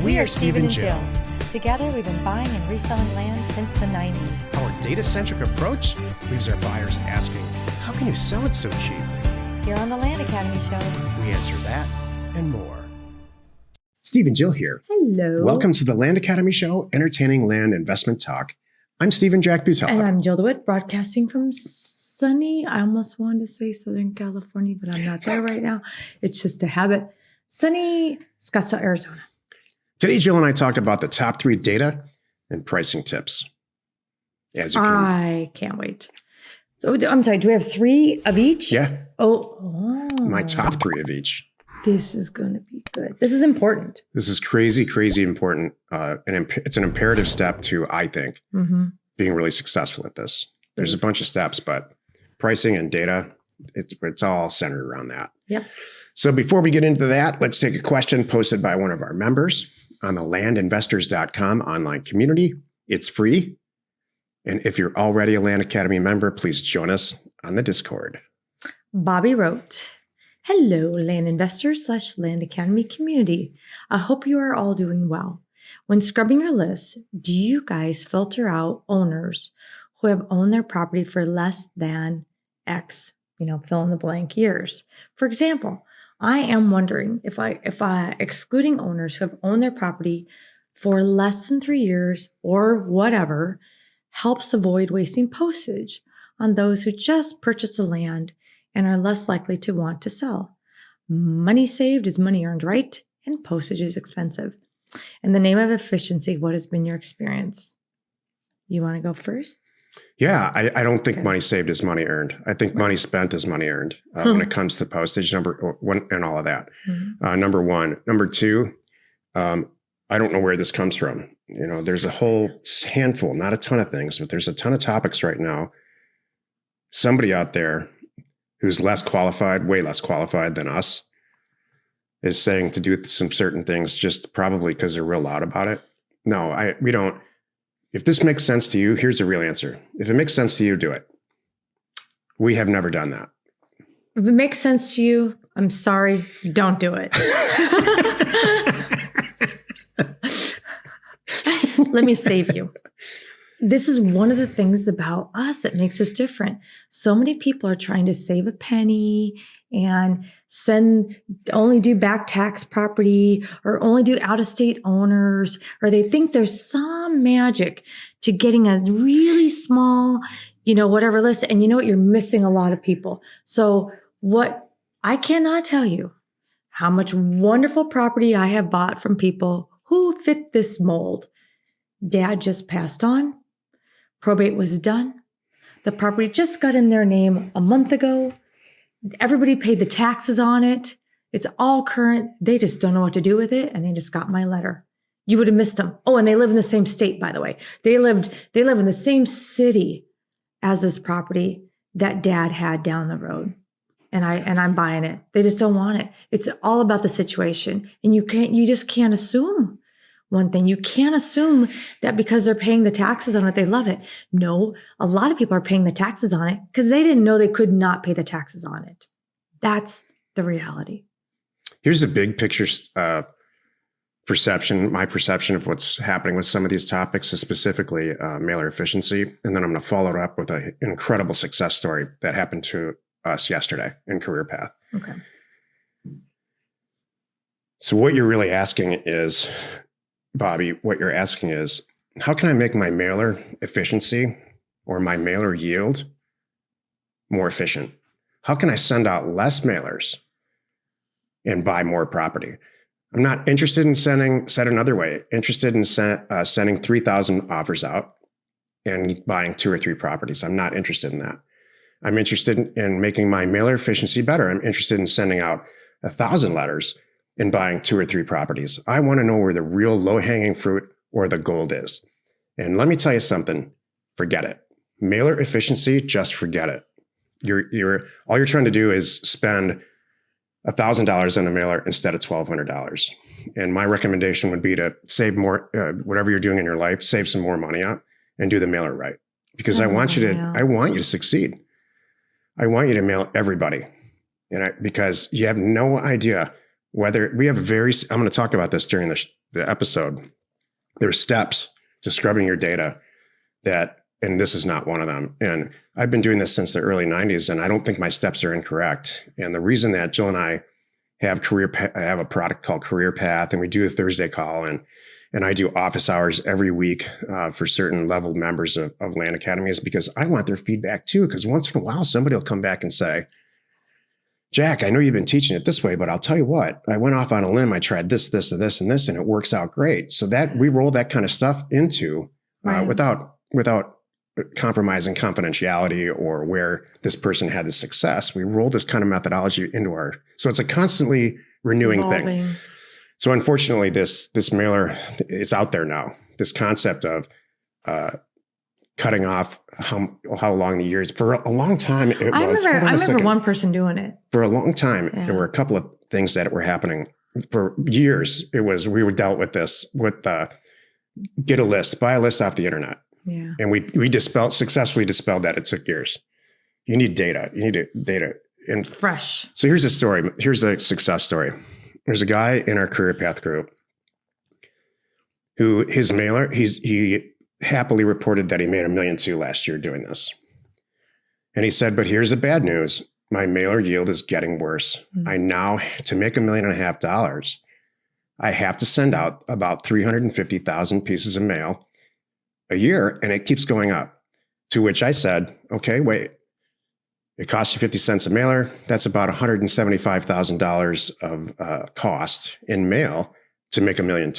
We are Steve and Jill. Together, we've been buying and reselling land since the 90s. Our data-centric approach leaves our buyers asking, how can you sell it so cheap? Here on the Land Academy Show, We answer that and more. Steve and Jill here. Hello. Welcome to the Land Academy Show, entertaining land investment talk. I'm Stephen Jack Butella. And I'm Jill DeWitt, broadcasting from sunny, I almost wanted to say Southern California, but I'm not there right now. It's just a habit. Sunny Scottsdale, Arizona. Today, Jill and I talked about the top 3 data and pricing tips. As you can, I can't wait. So I'm sorry, do we have 3 of each? yeah, Oh. my top 3 of each. This is going to be good. This is important. This is crazy important. It's an imperative step to, I think, being really successful at this. There's a bunch of steps, but pricing and data, it's all centered around that. Yep. So before we get into that, let's take a question posted by one of our members on the landinvestors.com online community. It's free. And if you're already a Land Academy member, please join us on the Discord. Bobby wrote, hello, land investors / Land Academy community. I hope you are all doing well. When scrubbing your list, do you guys filter out owners who have owned their property for less than X, fill in the blank years? For example, I am wondering if I excluding owners who have owned their property for less than 3 years or whatever helps avoid wasting postage on those who just purchased the land and are less likely to want to sell. Money saved is money earned, right? And postage is expensive. In the name of efficiency, what has been your experience? You want to go first? Yeah, I don't think money saved is money earned. I think money spent is money earned when it comes to postage number one and all of that. Number one. Number two, I don't know where this comes from. There's a whole handful, not a ton of things, but there's a ton of topics right now. Somebody out there who's less qualified, way less qualified than us, is saying to do some certain things just probably because they're real loud about it. No, we don't. If this makes sense to you, here's the real answer. If it makes sense to you, do it. We have never done that. If it makes sense to you, I'm sorry, don't do it. Let me save you. This is one of the things about us that makes us different. So many people are trying to save a penny and only do back tax property or only do out-of-state owners, or they think there's some magic to getting a really small, whatever list. And you know what? You're missing a lot of people. So I cannot tell you how much wonderful property I have bought from people who fit this mold. Dad just passed on. Probate was done. The property just got in their name a month ago. Everybody paid the taxes on it. It's all current. They just don't know what to do with it. And they just got my letter. You would have missed them. Oh, and they live in the same state, by the way. They live in the same city as this property that Dad had down the road. And I'm buying it. They just don't want it. It's all about the situation. And you just can't assume one thing. You can't assume that because they're paying the taxes on it, they love it. No, a lot of people are paying the taxes on it because they didn't know they could not pay the taxes on it. That's the reality. Here's the big picture perception. My perception of what's happening with some of these topics is specifically mailer efficiency. And then I'm going to follow it up with an incredible success story that happened to us yesterday in Career Path. Okay. So what you're really asking is, Bobby, what you're asking is, how can I make my mailer efficiency or my mailer yield more efficient? How can I send out less mailers and buy more property? I'm not interested in said another way, interested in sending 3,000 offers out and buying 2 or 3 properties. I'm not interested in that. I'm interested in making my mailer efficiency better. I'm interested in sending out 1,000 letters and buying 2 or 3 properties. I want to know where the real low-hanging fruit or the gold is. And let me tell you something, forget it. Mailer efficiency, just forget it. All you're trying to do is spend $1,000 on a mailer instead of $1,200. And my recommendation would be to save more, whatever you're doing in your life, save some more money up and do the mailer right. Because I want you to succeed. I want you to mail everybody. Because you have no idea whether I'm going to talk about this during the episode, there's steps to scrubbing your data and this is not one of them. And I've been doing this since the early 90s, and I don't think my steps are incorrect. And the reason that Jill and I have a product called Career Path, and we do a Thursday call, and I do office hours every week for certain level members of Land Academy, is because I want their feedback too. Because once in a while, somebody will come back and say, Jack, I know you've been teaching it this way, but I'll tell you what, I went off on a limb. I tried this, this, and this, and this, and it works out great. So that we roll that kind of stuff into without compromising confidentiality or where this person had the success. We roll this kind of methodology into so it's a constantly renewing thing. So unfortunately, this mailer is out there now. This concept of cutting off how long the years, for a long time it was. I remember one person doing it. For a long time, there were a couple of things that were happening. For years, we were dealt with this with get a list, buy a list off the internet. Yeah. And we successfully dispelled that. It took years. You need data. Data. And fresh. So here's a story. Here's a success story. There's a guy in our Career Path group who his mailer, he happily reported that he made $1.2 million last year doing this. And he said, but here's the bad news. My mailer yield is getting worse. Mm-hmm. I now, to make $1.5 million, I have to send out about 350,000 pieces of mail a year, and it keeps going up. To which I said, okay, wait. It costs you 50 cents a mailer. That's about $175,000 of cost in mail to make $1.2 million.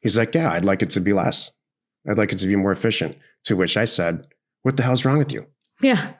He's like, yeah, I'd like it to be less. I'd like it to be more efficient. To which I said, what the hell's wrong with you? Yeah.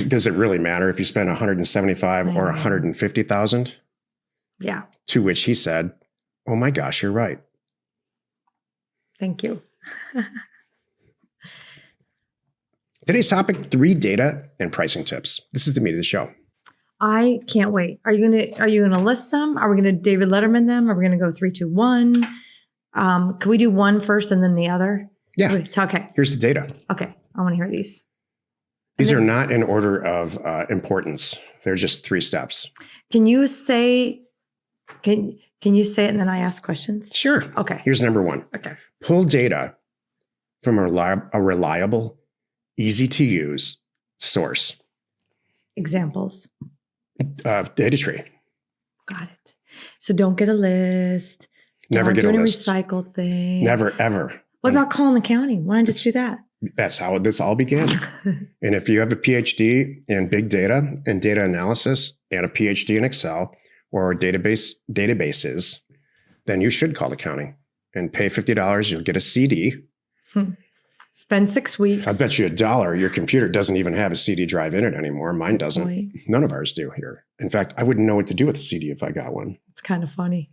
Does it really matter if you spend 175 or 150,000? Yeah. To which he said, oh my gosh, you're right. Thank you. Today's topic, 3 data and pricing tips. This is the meat of the show. I can't wait. Are you gonna list them? Are we gonna David Letterman them? Are we gonna go 3, 2, 1? Can we do one first and then the other? Yeah. Okay. Here's the data. Okay. I want to hear these. These are not in order of importance. They're just 3 steps. Can you say it and then I ask questions? Sure. Okay. Here's number 1. Okay. Pull data from a reliable, easy to use source. Examples. Data tree. Got it. So don't get a list. Never get a list. Recycle thing. Never, ever. What about calling the county? Why don't I just do that? That's how this all began. And if you have a PhD in big data and data analysis and a PhD in Excel or databases, then you should call the county and pay $50. You'll get a CD. Spend 6 weeks. I bet you $1. Your computer doesn't even have a CD drive in it anymore. Mine doesn't. Boy. None of ours do here. In fact, I wouldn't know what to do with the CD if I got one. It's kind of funny.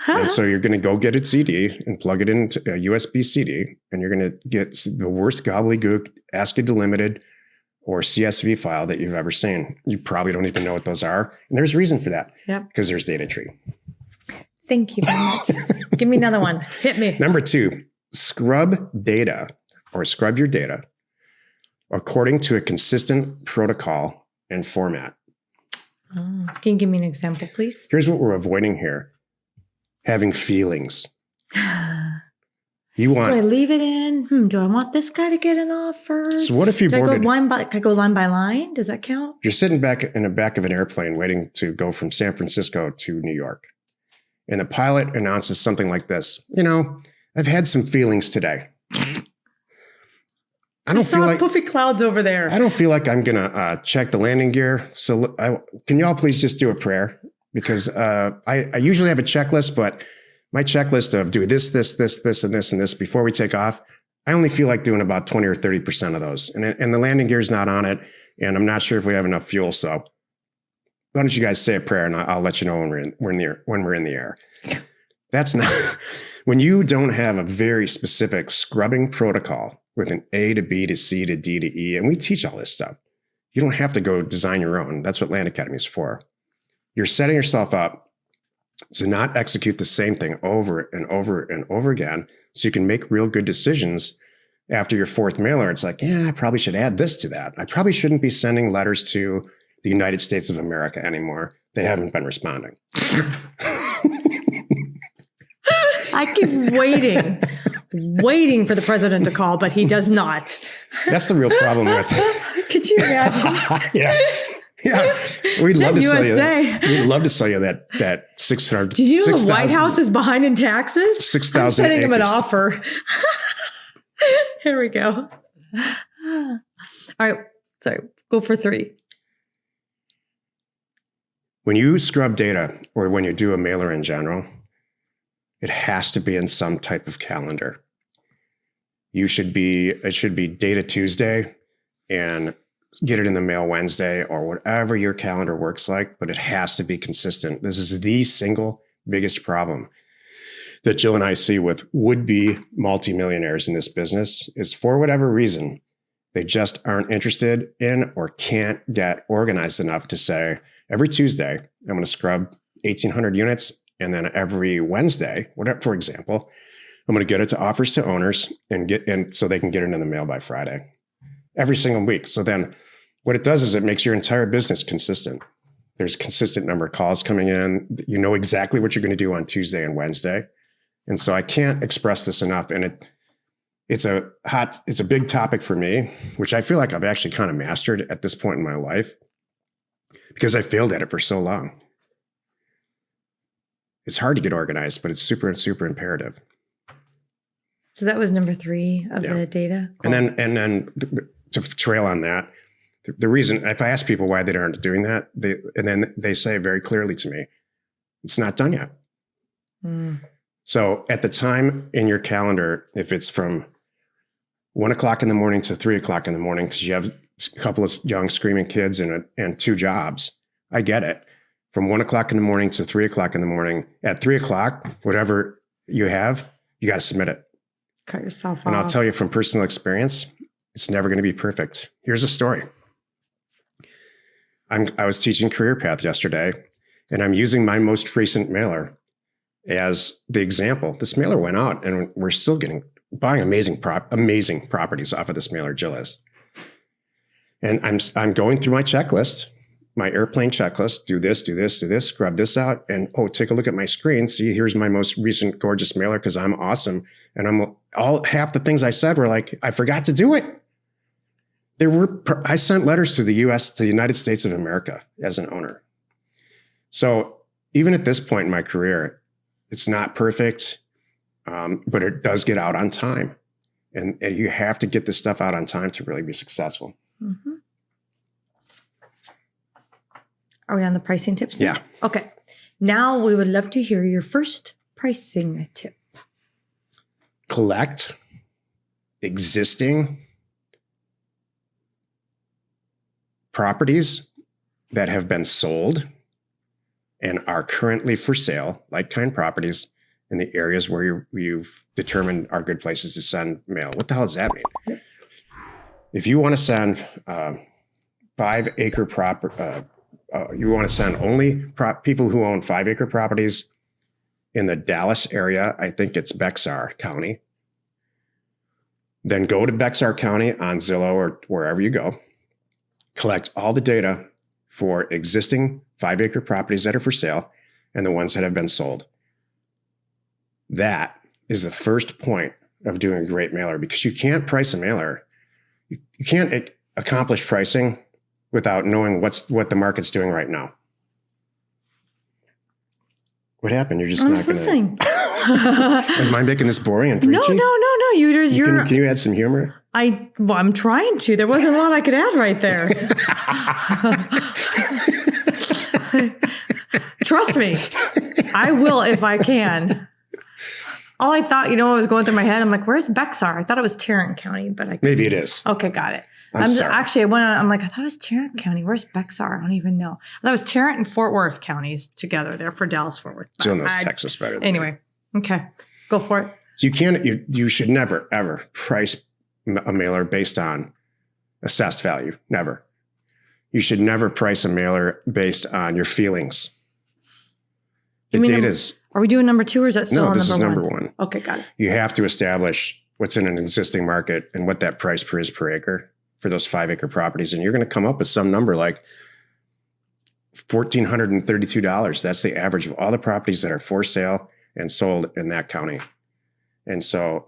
And so you're going to go get a CD and plug it into a USB CD, and you're going to get the worst gobbledygook ASCII delimited or CSV file that you've ever seen. You probably don't even know what those are. And there's a reason for that. Yep. Because there's data tree. Thank you very much. Give me another one. Hit me. Number 2, scrub data or scrub your data according to a consistent protocol and format. Oh, can you give me an example, please? Here's what we're avoiding here. Having feelings. You want? Do I leave it in? Do I want this guy to get an offer? So what if you boarded? Can I go line by line? Does that count? You're sitting back in the back of an airplane waiting to go from San Francisco to New York. And the pilot announces something like this. I've had some feelings today. I saw puffy clouds over there. I don't feel like I'm going to check the landing gear. So can you all please just do a prayer? Because I usually have a checklist, but my checklist of do this, this, and this before we take off, I only feel like doing about 20 or 30% of those. And the landing gear is not on it. And I'm not sure if we have enough fuel. So why don't you guys say a prayer and I'll let you know when we're in the air. That's not, when you don't have a very specific scrubbing protocol with an A to B to C to D to E, and we teach all this stuff. You don't have to go design your own. That's what Land Academy is for. You're setting yourself up to not execute the same thing over and over and over again so you can make real good decisions after your 4th mailer. It's like, yeah, I probably should add this to that. I probably shouldn't be sending letters to the United States of America anymore. They haven't been responding. I keep waiting for the president to call, but he does not. That's the real problem with. Could you imagine? Yeah. Yeah. We'd love to sell you USA. that. We'd love to sell you that 600. Did you know 6, the White House is behind in taxes? 6,000 I'm sending him an acres. offer. Here we go. All right. Sorry. Go for 3. When you scrub data or when you do a mailer in general, it has to be in some type of calendar. It should be Data Tuesday and get it in the mail Wednesday or whatever your calendar works like, but it has to be consistent. This is the single biggest problem that Jill and I see with would-be multimillionaires in this business is for whatever reason, they just aren't interested in or can't get organized enough to say, every Tuesday, I'm going to scrub 1,800 units. And then every Wednesday, whatever, for example, I'm going to get it to offers to owners and so they can get it in the mail by Friday every single week. So then what it does is it makes your entire business consistent. There's a consistent number of calls coming in. You know exactly what you're going to do on Tuesday and Wednesday. And so I can't express this enough. And it's a big topic for me, which I feel like I've actually kind of mastered at this point in my life because I failed at it for so long. It's hard to get organized, but it's super, super imperative. So that was number 3 of the data. Cool. And then to trail on that, the reason, if I ask people why they aren't doing that, they say very clearly to me, it's not done yet. Mm. So at the time in your calendar, if it's from 1 o'clock in the morning to 3 o'clock in the morning, because you have a couple of young screaming kids and 2 jobs, I get it. From 1 o'clock in the morning to 3 o'clock in the morning, at 3 o'clock, whatever you have, you got to submit it. Cut yourself off. And I'll tell you from personal experience, it's never going to be perfect. Here's a story. I was teaching Career Path yesterday, and I'm using my most recent mailer as the example. This mailer went out, and we're still buying amazing properties off of this mailer, Jill is. And I'm going through my checklist, my airplane checklist, do this, scrub this out, and take a look at my screen. See, here's my most recent gorgeous mailer because I'm awesome. And half the things I said were like, I forgot to do it. I sent letters to the United States of America as an owner. So even at this point in my career, it's not perfect, but it does get out on time. And you have to get this stuff out on time to really be successful. Mm-hmm. Are we on the pricing tips now? Yeah. Okay. Now we would love to hear your first pricing tip. Collect existing properties that have been sold and are currently for sale, like-kind properties in the areas where you've determined are good places to send mail. What the hell does that mean? Yep. If you want to send 5-acre you want to send only people who own 5-acre properties in the Dallas area, I think it's Bexar County. Then go to Bexar County on Zillow or wherever you go. Collect all the data for existing 5-acre properties that are for sale and the ones that have been sold. That is the first point of doing a great mailer because you can't price a mailer. You can't accomplish pricing without knowing what the market's doing right now. What happened? You're just I'm not just going listening. to... Is mine making this boring and preachy? No. You're Can you add some humor? I'm trying to. There wasn't a lot I could add right there. Trust me. I will if I can. All I thought, what was going through my head? I'm like, where's Bexar? I thought it was Tarrant County, but Maybe it is. Okay, got it. I'm sorry. Actually, I went on, I'm like, I thought it was Tarrant County. Where's Bexar? I don't even know. That was Tarrant and Fort Worth counties together. They're for Dallas-Fort Worth. Jill knows Texas better than Anyway, okay. Go for it. So you should never, ever price a mailer based on assessed value. Never. You should never price a mailer based on your feelings. The data is... Are we doing number 2 or is that still on this number 1? is number 1. Okay, got it. You have to establish what's in an existing market and what that price is per acre for those 5-acre properties. And you're going to come up with some number like $1,432. That's the average of all the properties that are for sale and sold in that county. And so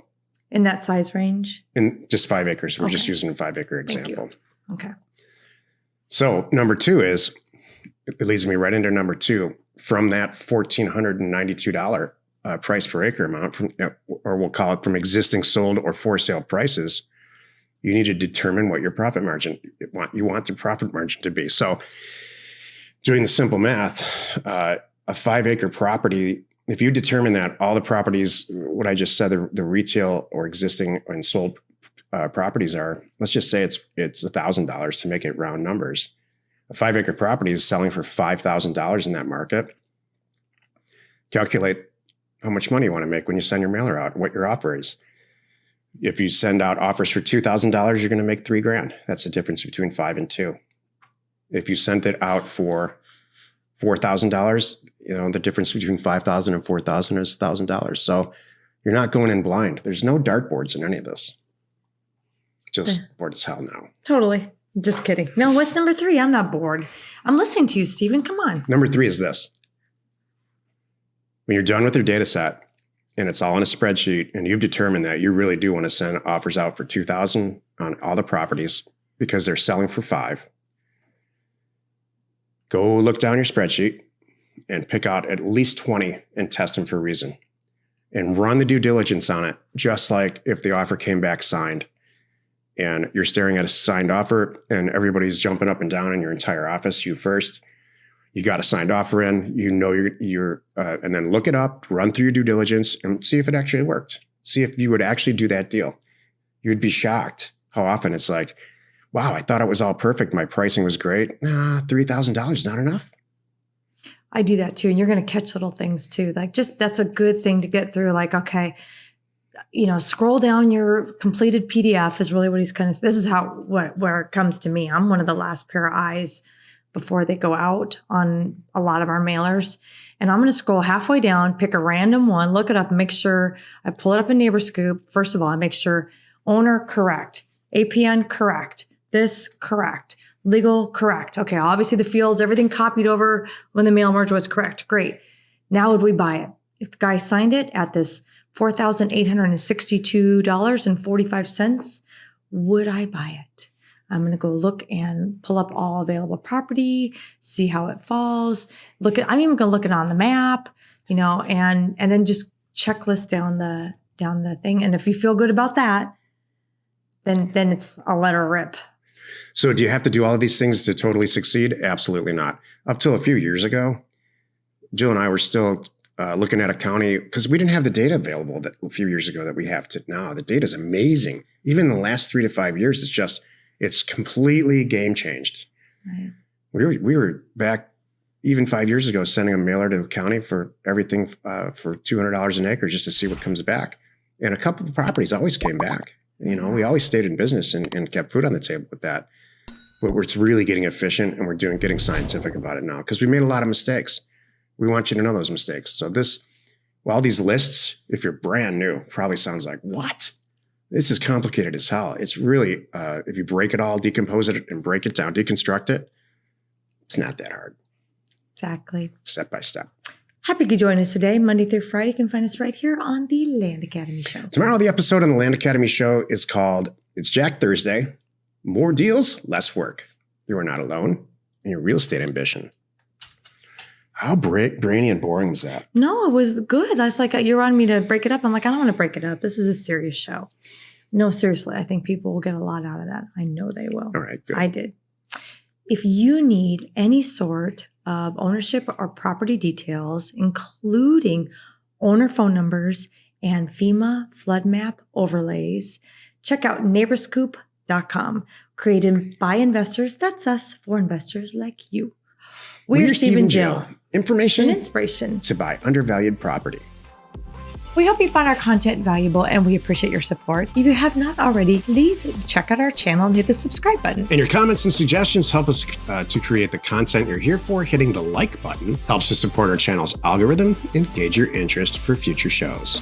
In that size range? in just 5 acres, we're just Okay. using a 5-acre Thank you. example. Okay. So number 2 is, it leads me right into number 2. From that $1,492 price per acre amount, or we'll call it from existing sold or for sale prices, you need to determine what your profit margin you want the profit margin to be. So doing the simple math, a 5-acre property, if you determine that all the properties, what I just said, the retail or existing and sold properties are, let's just say it's $1,000 to make it round numbers. A 5-acre property is selling for $5,000 in that market. Calculate how much money you want to make when you send your mailer out, what your offer is. If you send out offers for $2,000, you're going to make $3,000. That's the difference between 5 and 2. If you sent it out for $4,000, the difference between $5,000 and $4,000 is $1,000. So you're not going in blind. There's no dartboards in any of this. Just bored as hell now. Totally. Just kidding. No, what's number 3? I'm not bored. I'm listening to you, Stephen. Come on. Number 3 is this. When you're done with your data set and it's all in a spreadsheet and you've determined that you really do want to send offers out for $2,000 on all the properties because they're selling for $5,000, go look down your spreadsheet and pick out at least 20 and test them for reason and run the due diligence on it, just like if the offer came back signed and you're staring at a signed offer and everybody's jumping up and down in your entire office, you first. You got a signed offer in, you're and then look it up, run through your due diligence and see if it actually worked. See if you would actually do that deal. You'd be shocked how often it's like, wow, I thought it was all perfect. My pricing was great. Nah, $3,000 is not enough. I do that too. And you're going to catch little things too. Like just, that's a good thing to get through. Like, okay, scroll down your completed PDF is really what he's this is where it comes to me. I'm one of the last pair of eyes before they go out on a lot of our mailers. And I'm going to scroll halfway down, pick a random one, look it up, and make sure I pull it up in NeighborScoop. First of all, I make sure owner correct, APN correct, this correct, legal correct. Okay, obviously the fields, everything copied over when the mail merge was correct. Great. Now would we buy it? If the guy signed it at this $4,862.45, would I buy it? I'm going to go look and pull up all available property, see how it falls. I'm even going to look it on the map, and then just checklist down the thing. And if you feel good about that, then it's a let her rip. So do you have to do all of these things to totally succeed? Absolutely not. Up till a few years ago, Jill and I were still looking at a county because we didn't have the data available that a few years ago that we have now. The data is amazing. Even in the last 3 to 5 years, it's completely game changed. Right. We were back even 5 years ago sending a mailer to a county for everything for $200 an acre just to see what comes back. And a couple of properties always came back. We always stayed in business and kept food on the table with that. But we're really getting efficient and we're getting scientific about it now because we made a lot of mistakes. We want you to know those mistakes. So all these lists, if you're brand new, probably sounds like, what? This is complicated as hell. It's really, if you break it all, decompose it and break it down, deconstruct it, it's not that hard. Exactly. Step by step. Happy you could join us today, Monday through Friday. You can find us right here on the Land Academy Show. Tomorrow, the episode on the Land Academy Show is called It's Jack Thursday. More deals, less work. You are not alone in your real estate ambition. How brainy and boring was that? No, it was good. I was like, you're on me to break it up. I'm like, I don't want to break it up. This is a serious show. No, seriously, I think people will get a lot out of that. I know they will. All right, good. I did. If you need any sort of ownership or property details, including owner phone numbers and FEMA flood map overlays, check out NeighborScoop.com. Created by investors, that's us, for investors like you. We're Steve and Jill. Information and inspiration to buy undervalued property. We hope you find our content valuable and we appreciate your support. If you have not already, please check out our channel and hit the subscribe button. And your comments and suggestions help us to create the content you're here for. Hitting the like button helps to support our channel's algorithm and gauge your interest for future shows.